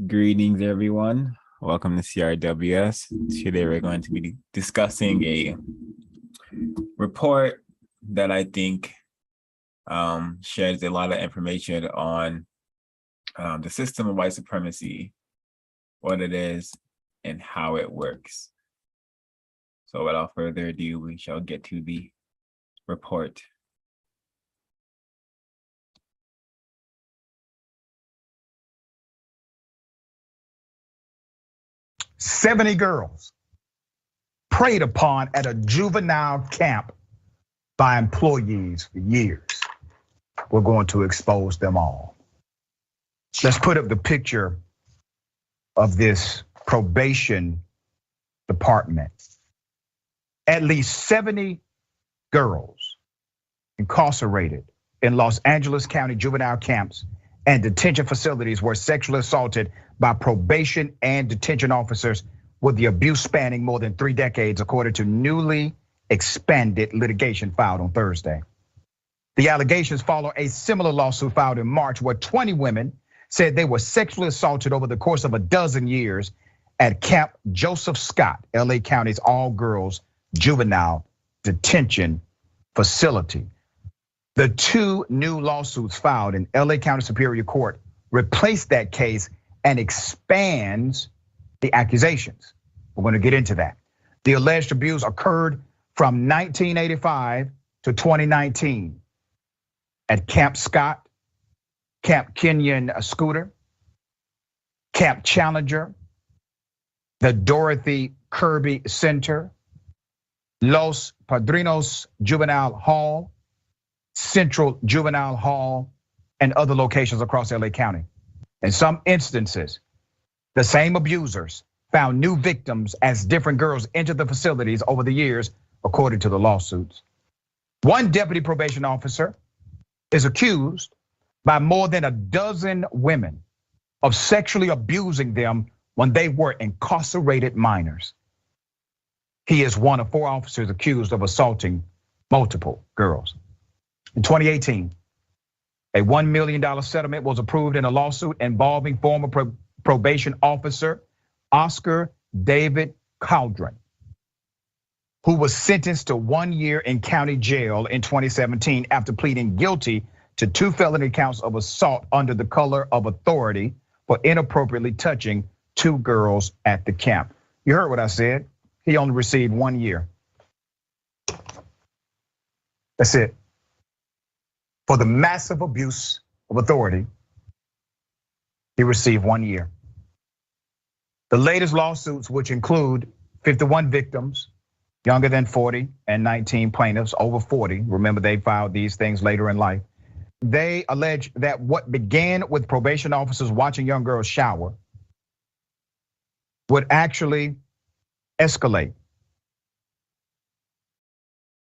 Greetings, everyone. Welcome to CRWS. Today, we're going to be discussing a report that I think shares a lot of information on the system of white supremacy, what it is, and how it works. So without further ado, we shall get to the report. "70 girls preyed upon at a juvenile camp by employees for years. We're going to expose them all." Let's put up the picture of this probation department. At least 70 girls incarcerated in Los Angeles County juvenile camps and detention facilities were sexually assaulted by probation and detention officers, with the abuse spanning more than 3 decades, according to newly expanded litigation filed on Thursday. The allegations follow a similar lawsuit filed in March, where 20 women said they were sexually assaulted over the course of a dozen years at Camp Joseph Scott, LA County's all-girls juvenile detention facility. The 2 new lawsuits filed in LA County Superior Court replaced that case and expands the accusations. We're going to get into that. The alleged abuse occurred from 1985 to 2019 at Camp Scott, Camp Kenyon Scooter, Camp Challenger, the Dorothy Kirby Center, Los Padrinos Juvenile Hall, Central Juvenile Hall, and other locations across LA County. In some instances, the same abusers found new victims as different girls entered the facilities over the years, according to the lawsuits. One deputy probation officer is accused by more than a dozen women of sexually abusing them when they were incarcerated minors. He is one of 4 officers accused of assaulting multiple girls. In 2018, a $1 million settlement was approved in a lawsuit involving former probation officer Oscar David Caldron, who was sentenced to 1 year in county jail in 2017 after pleading guilty to 2 felony counts of assault under the color of authority for inappropriately touching 2 girls at the camp. You heard what I said. He only received 1 year. That's it. For the massive abuse of authority, he received 1 year. The latest lawsuits, which include 51 victims, younger than 40, and 19 plaintiffs over 40. Remember, they filed these things later in life. They allege that what began with probation officers watching young girls shower would actually escalate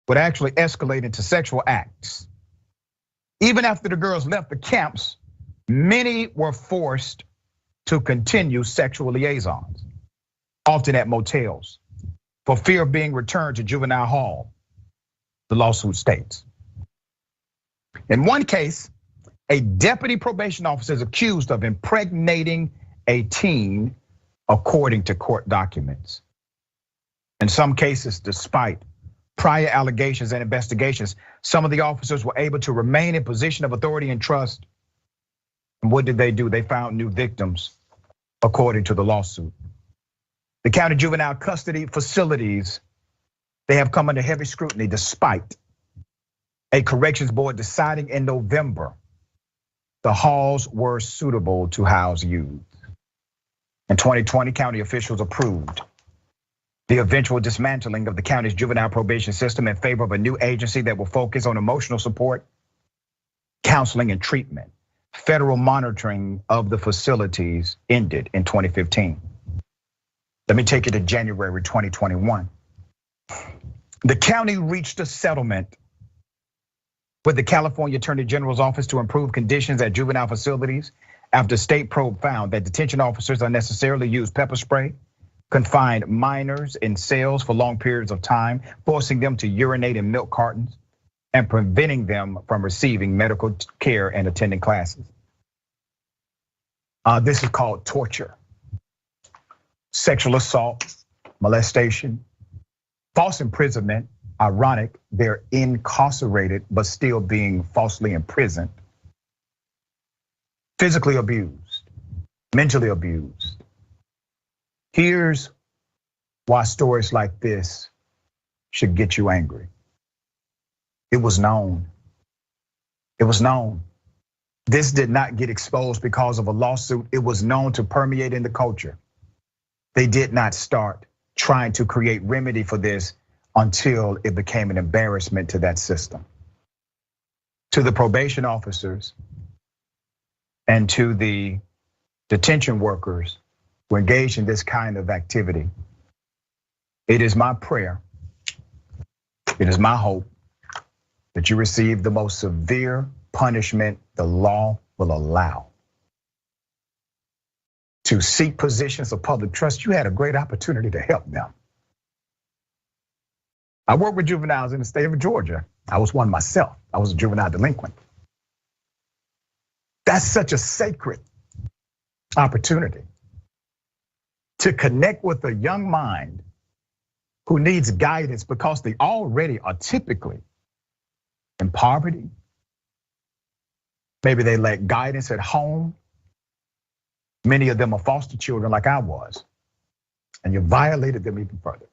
into sexual acts. Even after the girls left the camps, many were forced to continue sexual liaisons, often at motels, for fear of being returned to juvenile hall, the lawsuit states. In one case, a deputy probation officer is accused of impregnating a teen, according to court documents. In some cases, despite prior allegations and investigations, some of the officers were able to remain in position of authority and trust. And what did? They found new victims, according to the lawsuit. The county juvenile custody facilities, they have come under heavy scrutiny despite a corrections board deciding in November the halls were suitable to house youth. In 2020, county officials approved the eventual dismantling of the county's juvenile probation system in favor of a new agency that will focus on emotional support, counseling, and treatment. Federal monitoring of the facilities ended in 2015. Let me take you to January 2021. The county reached a settlement with the California Attorney General's office to improve conditions at juvenile facilities after state probe found that detention officers unnecessarily used pepper spray, confined minors in cells for long periods of time, forcing them to urinate in milk cartons, and preventing them from receiving medical care and attending classes. This is called torture, sexual assault, molestation, false imprisonment. Ironic, they're incarcerated, but still being falsely imprisoned. Physically abused, mentally abused. Here's why stories like this should get you angry. It was known. It was known. This did not get exposed because of a lawsuit. It was known to permeate in the culture. They did not start trying to create remedy for this until it became an embarrassment to that system. To the probation officers and to the detention workers who engage in this kind of activity, it is my prayer, it is my hope that you receive the most severe punishment the law will allow. To seek positions of public trust, you had a great opportunity to help them. I work with juveniles in the state of Georgia. I was one myself. I was a juvenile delinquent. That's such a sacred opportunity to connect with a young mind who needs guidance because they already are typically in poverty. Maybe they lack guidance at home. Many of them are foster children like I was, and you violated them even further.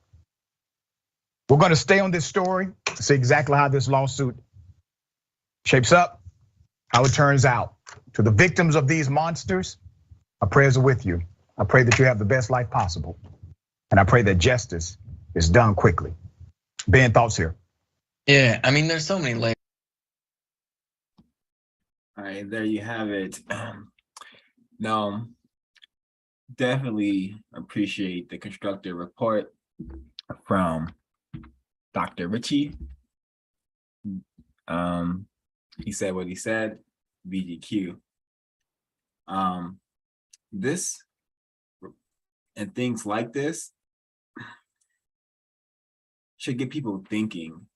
We're gonna stay on this story, see exactly how this lawsuit shapes up, how it turns out. To the victims of these monsters, our prayers are with you. I pray that you have the best life possible. And I pray that justice is done quickly. Ben, thoughts here? Yeah, I mean, there's so many layers. All right, there you have it. Now, definitely appreciate the constructive report from Dr. Ritchie. He said what he said, VGQ. This and things like this should get people thinking.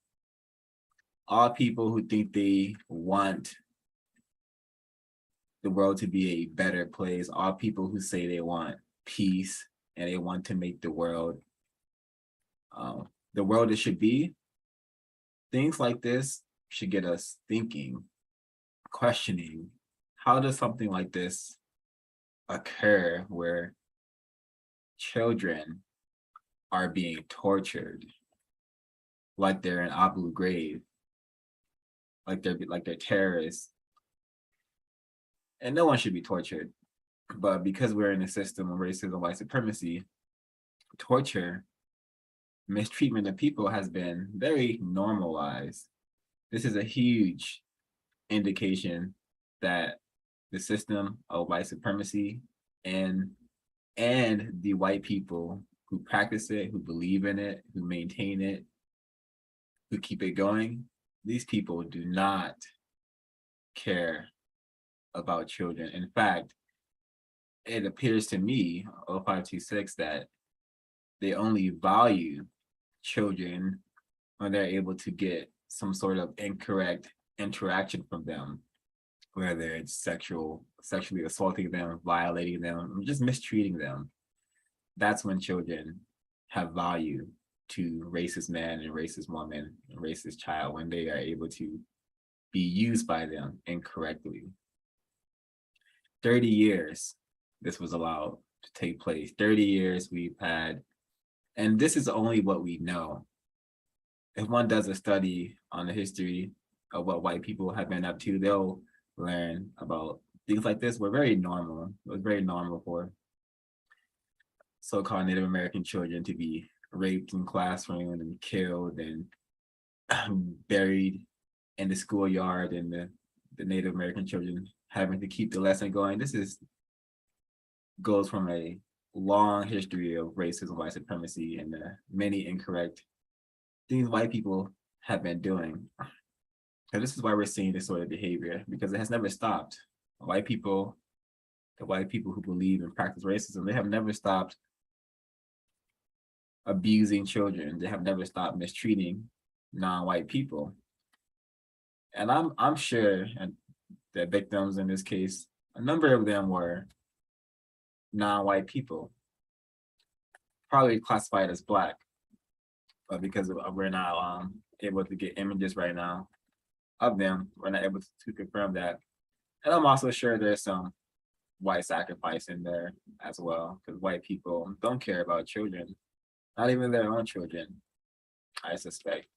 All people who think they want the world to be a better place, all people who say they want peace and they want to make the world it should be, things like this should get us thinking, questioning, how does something like this occur where children are being tortured like they're in Abu Ghraib, like they're terrorists? And no one should be tortured, but because we're in a system of racism, white supremacy, torture, mistreatment of people has been very normalized. This is a huge indication that the system of white supremacy and the white people who practice it, who believe in it, who maintain it, who keep it going, these people do not care about children. In fact, it appears to me, 0526, that they only value children when they're able to get some sort of incorrect interaction from them, whether it's sexually assaulting them, violating them, just mistreating them. That's when children have value to racist man and racist woman and racist child, when they are able to be used by them incorrectly. 30 years this was allowed to take place. 30 years we've had, and this is only what we know. If one does a study on the history of what white people have been up to, they'll learn about things like this were very normal. It was very normal for so-called Native American children to be raped in classroom and killed and buried in the schoolyard, and the Native American children having to keep the lesson going. This goes from a long history of racism, white supremacy, and the many incorrect things white people have been doing. And this is why we're seeing this sort of behavior, because it has never stopped. The white people who believe and practice racism, they have never stopped abusing children. They have never stopped mistreating non-white people. And I'm sure the victims in this case, a number of them were non-white people, probably classified as Black, but because we're not able to get images right now of them, we're not able to confirm that. And I'm also sure there's some white sacrifice in there as well, because white people don't care about children, not even their own children, I suspect.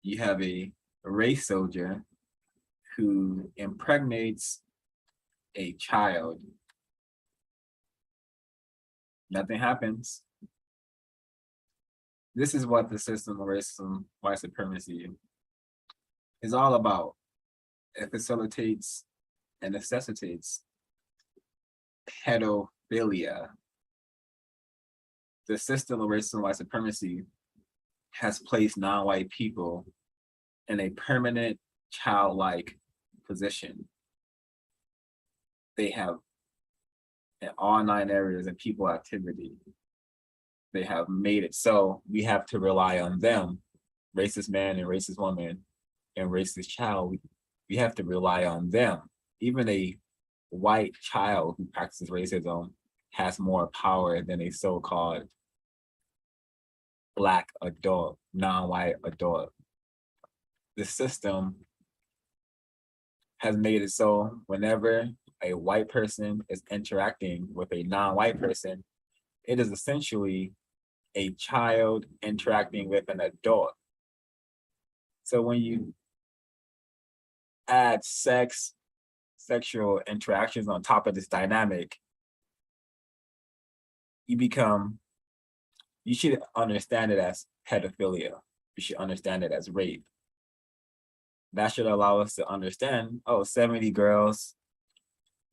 You have a race soldier who impregnates a child. Nothing happens. This is what the system of racism, white supremacy is all about. It facilitates and necessitates pedophilia. The system of racism, white supremacy has placed non-white people in a permanent childlike position. They have in all 9 areas of people activity. They have made it so we have to rely on them, racist man and racist woman and racist child. We have to rely on them. Even a white child who practices racism has more power than a so-called Black adult, non-white adult. The system has made it so whenever a white person is interacting with a non-white person, it is essentially a child interacting with an adult. So when you add sexual interactions on top of this dynamic, you should understand it as pedophilia. You should understand it as rape. That should allow us to understand, 70 girls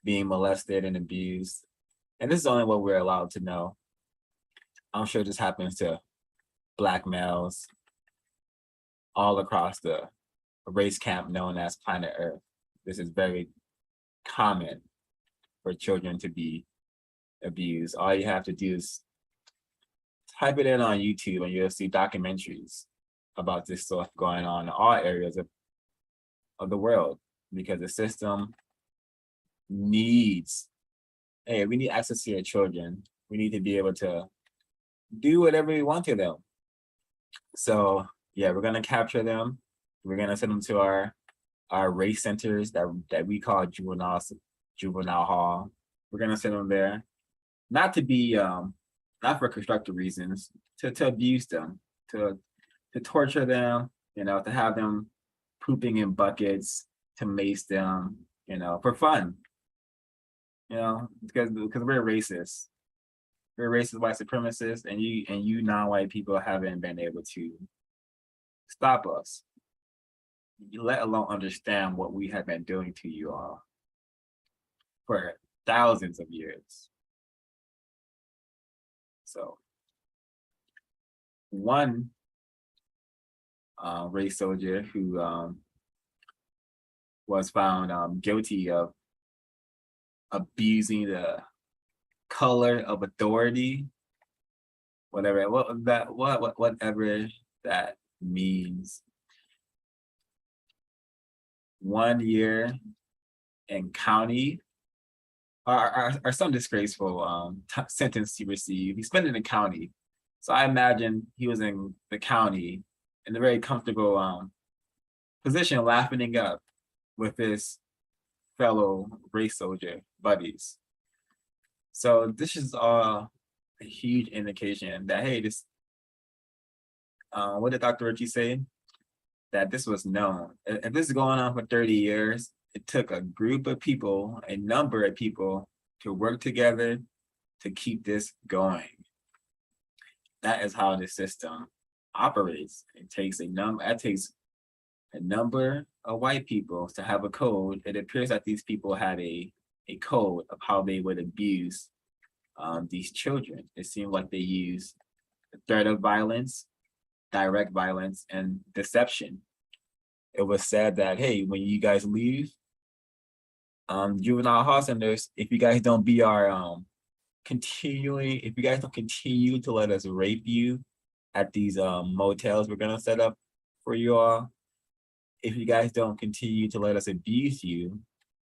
being molested and abused. And this is only what we're allowed to know. I'm sure this happens to Black males all across the race camp known as planet Earth. This is very common for children to be abused. All you have to do is type it in on YouTube and you'll see documentaries about this stuff going on in all areas of the world, because the system needs, we need access to your children. We need to be able to do whatever we want to them. So yeah, we're gonna capture them. We're gonna send them to our race centers that we call juvenile hall. We're gonna send them there, not to be not for constructive reasons, to abuse them, to torture them, to have them pooping in buckets, to mace them, for fun. Because we're racist. We're racist white supremacists, and you non-white people haven't been able to stop us, let alone understand what we have been doing to you all for thousands of years. So one race soldier who was found guilty of abusing the color of authority, whatever that means. 1 year in county, or some disgraceful sentence he received. He spent it in county. So I imagine he was in the county in a very comfortable position, laughing up with his fellow race soldier buddies. So this is a huge indication that, hey, this, what did Dr. Ritchie say? That this was known. If this is going on for 30 years, it took a group of people, a number of people, to work together to keep this going. That is how the system operates. It takes a number of white people to have a code. It appears that these people had a code of how they would abuse these children. It seemed like they used the threat of violence, direct violence, and deception. It was said that, hey, when you guys leave juvenile hall centers, if you guys don't be our if you guys don't continue to let us rape you at these motels we're gonna set up for you all, if you guys don't continue to let us abuse you,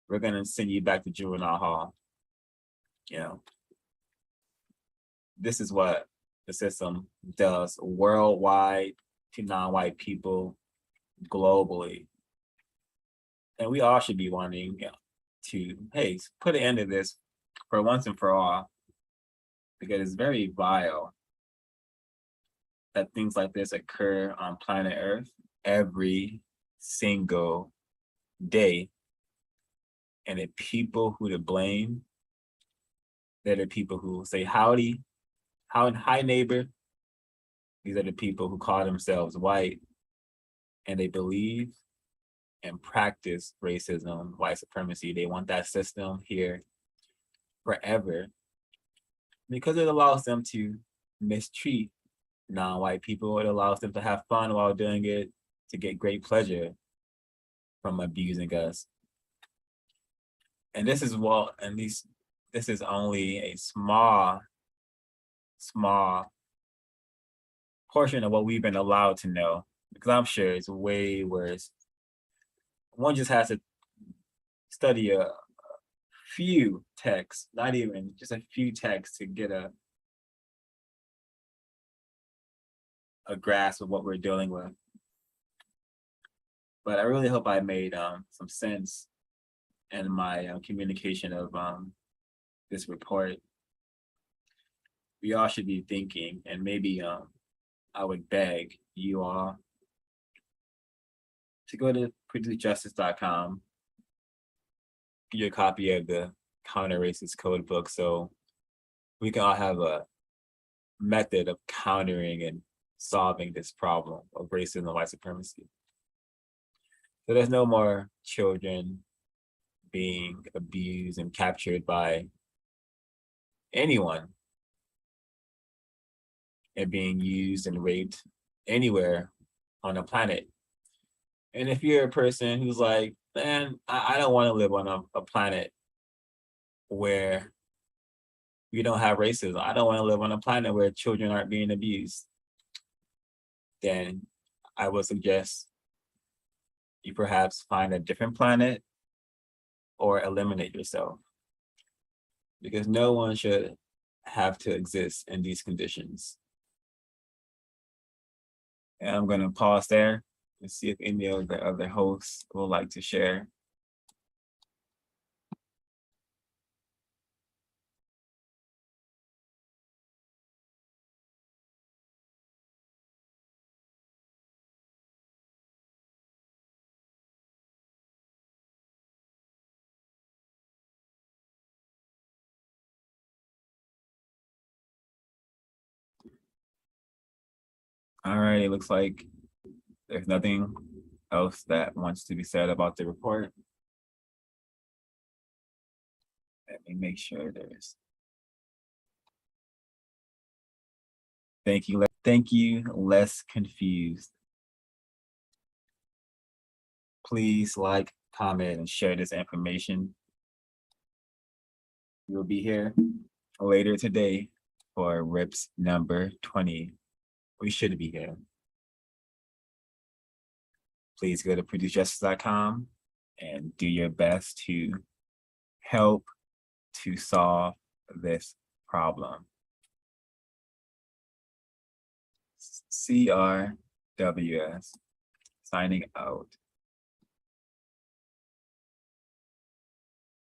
we're gonna send you back to juvenile hall. You know, this is what the system does worldwide to non-white people globally. And we all should be wanting to, hey, put an end to this for once and for all, because it's very vile that things like this occur on planet Earth every single day. And the people who to blame, they're the people who say howdy, hi neighbor. These are the people who call themselves white, and they believe and practice racism, white supremacy. They want that system here forever because it allows them to mistreat non-white people. It allows them to have fun while doing it, to get great pleasure from abusing us. And this is this is only a small portion of what we've been allowed to know, because I'm sure it's way worse. One just has to study a few texts, not even just a few texts, to get a grasp of what we're dealing with. But I really hope I made some sense in my communication of this report. We all should be thinking, and maybe I would beg you all to go to producejustice.com, get your copy of the Counter Racist Code book, so we can all have a method of countering and solving this problem of racism and white supremacy. So there's no more children being abused and captured by anyone and being used and raped anywhere on the planet. And if you're a person who's like, man, I don't want to live on a planet where we don't have racism. I don't want to live on a planet where children aren't being abused. Then I would suggest you perhaps find a different planet or eliminate yourself, because no one should have to exist in these conditions. And I'm going to pause there and see if any of the other hosts would like to share. All right, it looks like there's nothing else that wants to be said about the report. Let me make sure there's. Thank you, less confused. Please like, comment, and share this information. We'll be here later today for RIPS number 20. We should be here. Please go to producejustice.com and do your best to help to solve this problem. CRWS signing out.